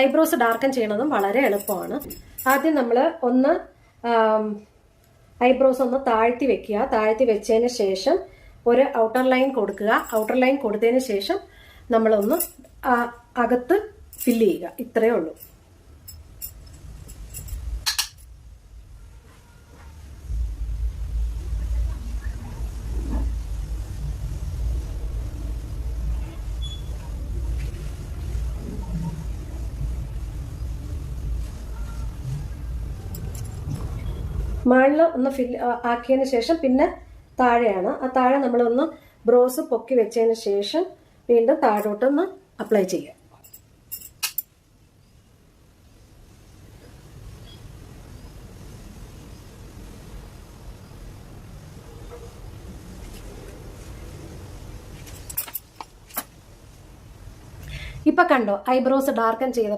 Eyebrows darken ചെയ്യണതും വളരെ എളുപ്പമാണ്. ആദ്യം നമ്മൾ ഒന്ന് ഐബ്രോസ് ഒന്ന് താഴ്ത്തി വെക്കുക. താഴ്ത്തി വെച്ചതിന് ശേഷം ഒരു ഔട്ടർ ലൈൻ കൊടുക്കുക. ഔട്ടർ ലൈൻ കൊടുത്തതിന് ശേഷം നമ്മളൊന്ന് അകത്ത് ഫില്ല് ചെയ്യുക. ഇത്രയേ ഉള്ളൂ. മുകളിൽ ഒന്ന് ആക്കിയതിന് ശേഷം പിന്നെ താഴെയാണ്. ആ താഴെ നമ്മളൊന്ന് ബ്രോസ് പൊക്കി വെച്ചതിന് ശേഷം വീണ്ടും താഴോട്ടൊന്ന് അപ്ലൈ ചെയ്യുക. ഇപ്പൊ കണ്ടോ ഐബ്രോസ് ഡാർക്കൻ ചെയ്ത